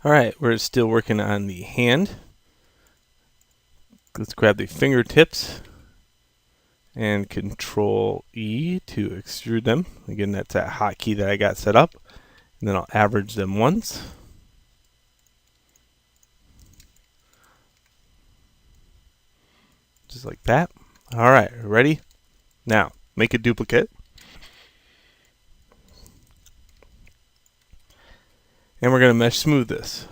Alright, we're still working on the hand. Let's grab the fingertips and Control E to extrude them. Again, that's that hotkey that I got set up. And then I'll average them once. Just like that. Alright, ready? Now, make a duplicate. And we're going to mesh smooth this.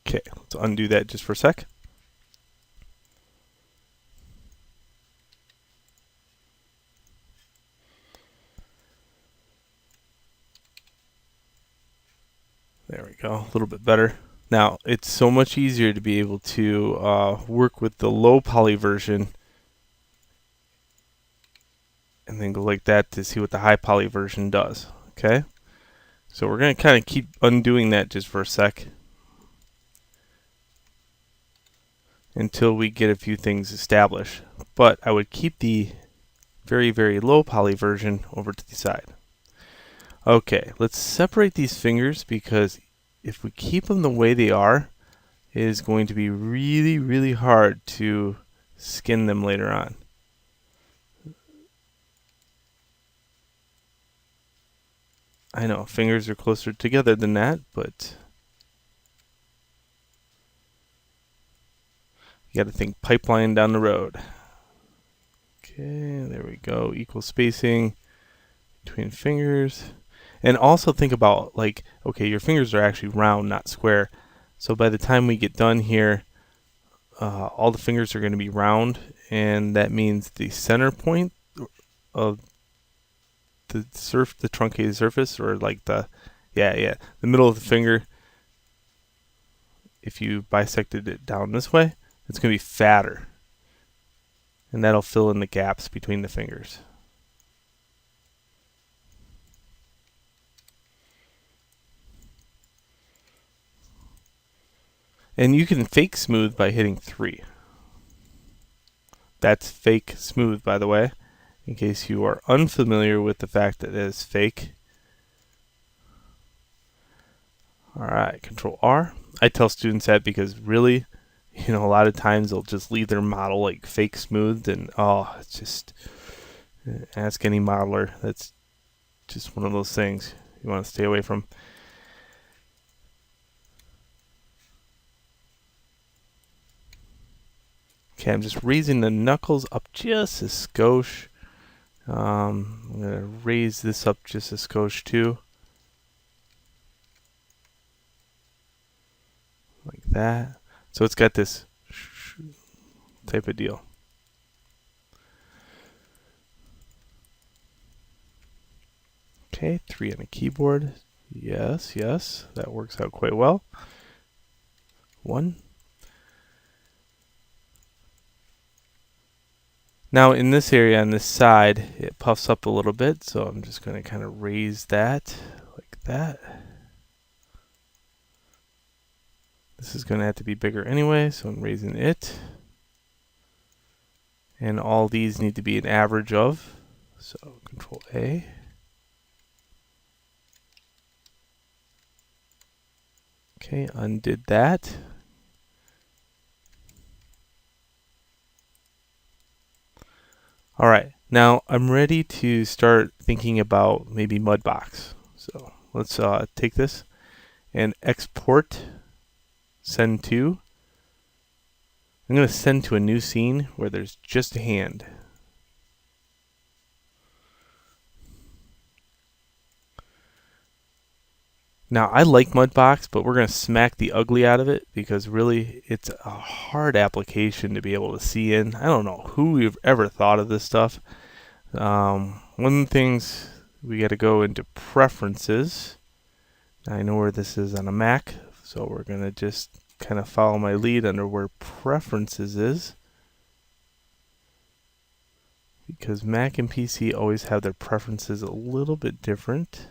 Okay, let's undo that just for a sec. There we go, a little bit better. Now, it's so much easier to be able to work with the low poly version and then go like that to see what the high poly version does. Okay, so we're going to kind of keep undoing that just for a sec until we get a few things established. But I would keep the very, very low poly version over to the side. Okay, let's separate these fingers because if we keep them the way they are, it is going to be really, really hard to skin them later on. I know fingers are closer together than that, but you got to think pipeline down the road. Okay, there we go. Equal spacing between fingers. And also think about, like, okay, your fingers are actually round, not square. So by the time we get done here, all the fingers are going to be round, and that means the center point of the truncated surface, or like the middle of the finger, if you bisected it down this way, it's going to be fatter, and that'll fill in the gaps between the fingers. And you can fake smooth by hitting 3. That's fake smooth, by the way, in case you are unfamiliar with the fact that it is fake. Alright, Control R. I tell students that because really, a lot of times they'll just leave their model like fake smoothed, and it's just, ask any modeler. That's just one of those things you want to stay away from. Okay, I'm just raising the knuckles up just a skosh. I'm going to raise this up just a skosh too. Like that. So it's got this type of deal. Okay, 3 on the keyboard. Yes, that works out quite well. 1. Now in this area on this side, it puffs up a little bit, so I'm just going to kind of raise that like that. This is going to have to be bigger anyway, so I'm raising it. And all these need to be an average of, so Control A. Okay, undid that. All right, now I'm ready to start thinking about maybe Mudbox. So let's take this and export, send to. I'm going to send to a new scene where there's just a hand. Now I like Mudbox, but we're going to smack the ugly out of it because really it's a hard application to be able to see in. I don't know who ever thought of this stuff. One of the things, we got to go into preferences. I know where this is on a Mac, so we're going to just kind of follow my lead under where preferences is, because Mac and PC always have their preferences a little bit different.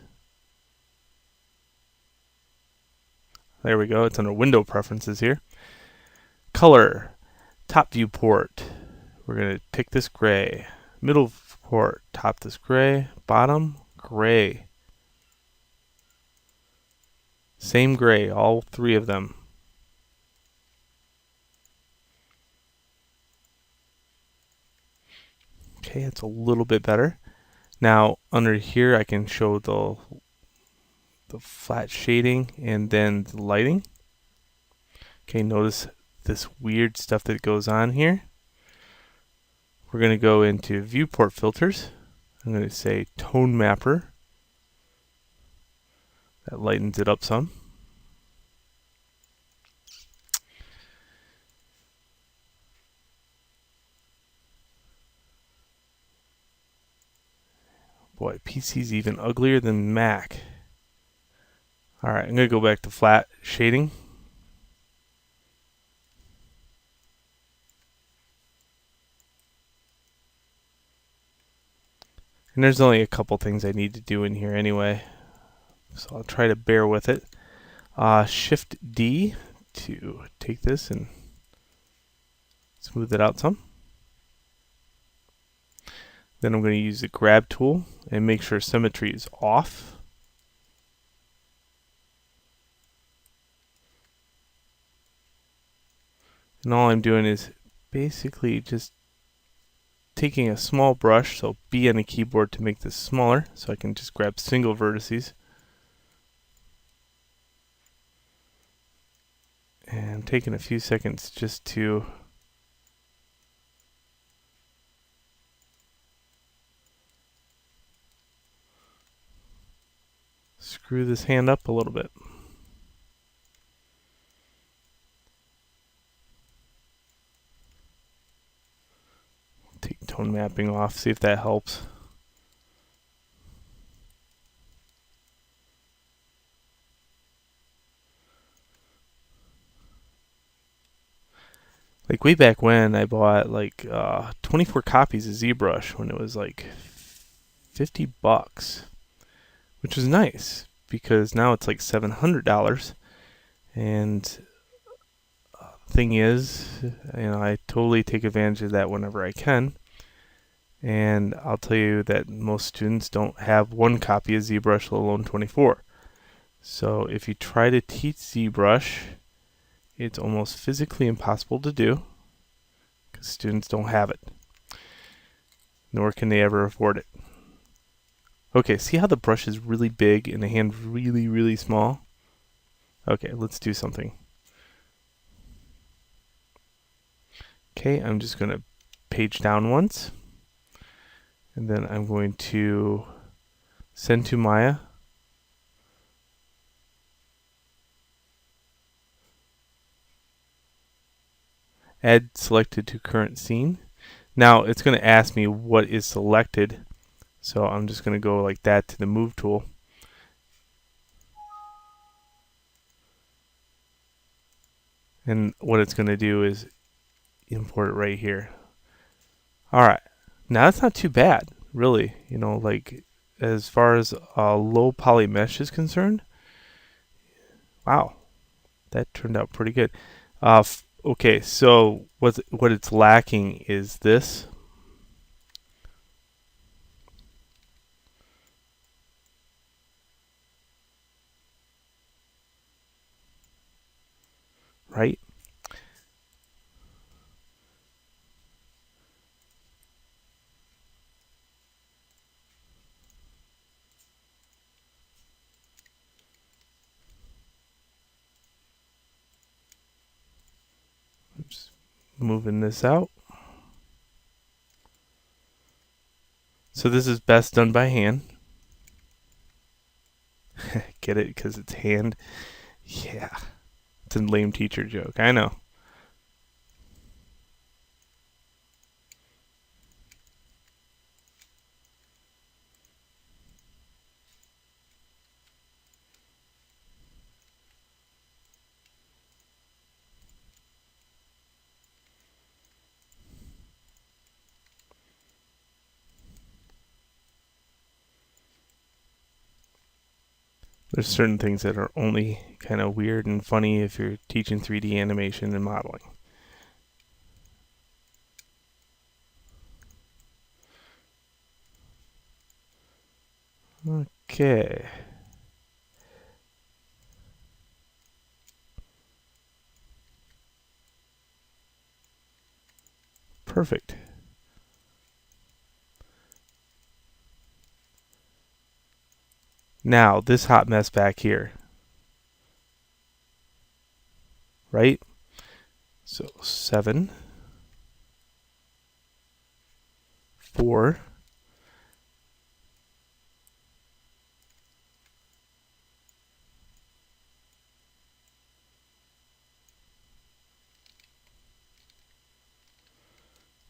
There we go, it's under window preferences here. Color, top viewport, we're going to pick this gray. Middle port, top this gray. Bottom, gray. Same gray, all three of them. Okay, it's a little bit better. Now under here I can show the flat shading and then the lighting. Okay, notice this weird stuff that goes on here. We're going to go into viewport filters. I'm going to say tone mapper. That lightens it up some. Boy, PC's even uglier than Mac. Alright, I'm going to go back to flat shading. And there's only a couple things I need to do in here anyway, so I'll try to bear with it. Shift D to take this and smooth it out some. Then I'm going to use the grab tool and make sure symmetry is off. And all I'm doing is basically just taking a small brush, so B on the keyboard to make this smaller, so I can just grab single vertices. And taking a few seconds just to screw this hand up a little bit. Take tone mapping off, see if that helps. Like way back when, I bought like 24 copies of ZBrush when it was like $50, which was nice because now it's like $700. And thing is, I totally take advantage of that whenever I can. And I'll tell you that most students don't have one copy of ZBrush, let alone 24. So if you try to teach ZBrush, it's almost physically impossible to do because students don't have it, nor can they ever afford it. Okay, see how the brush is really big and the hand really, really small? Okay, let's do something. Okay, I'm just going to page down once, and then I'm going to send to Maya. Add selected to current scene. Now it's going to ask me what is selected, so I'm just going to go like that to the move tool. And what it's going to do is import it right here. Alright, now that's not too bad, really. Like as far as low poly mesh is concerned, wow, that turned out pretty good. Okay, so what it's lacking is this. Right? Just moving this out. So this is best done by hand. Get it? Because it's hand? Yeah. It's a lame teacher joke. I know. There's certain things that are only kind of weird and funny if you're teaching 3D animation and modeling. Okay. Perfect. Now, this hot mess back here, right? So 7, 4,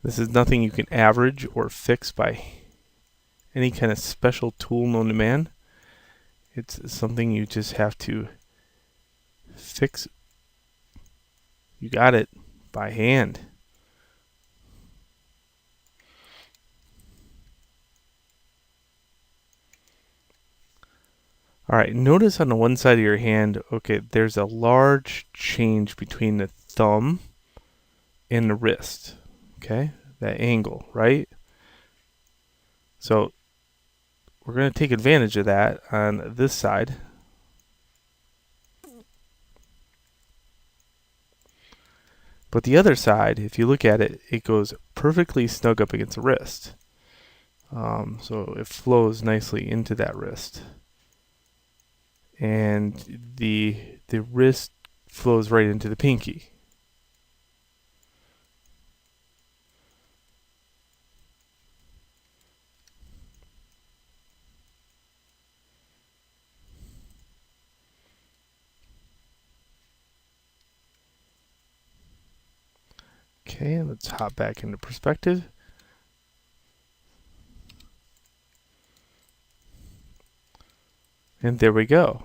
this is nothing you can average or fix by any kind of special tool known to man. It's something you just have to fix. You got it, by hand. Alright, notice on the one side of your hand, okay, there's a large change between the thumb and the wrist. Okay, that angle, right? So we're going to take advantage of that on this side. But the other side, if you look at it, it goes perfectly snug up against the wrist. So it flows nicely into that wrist. And the wrist flows right into the pinky. Okay, let's hop back into perspective. And there we go.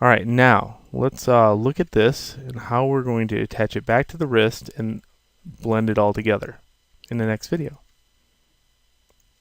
All right, now let's look at this and how we're going to attach it back to the wrist and blend it all together in the next video.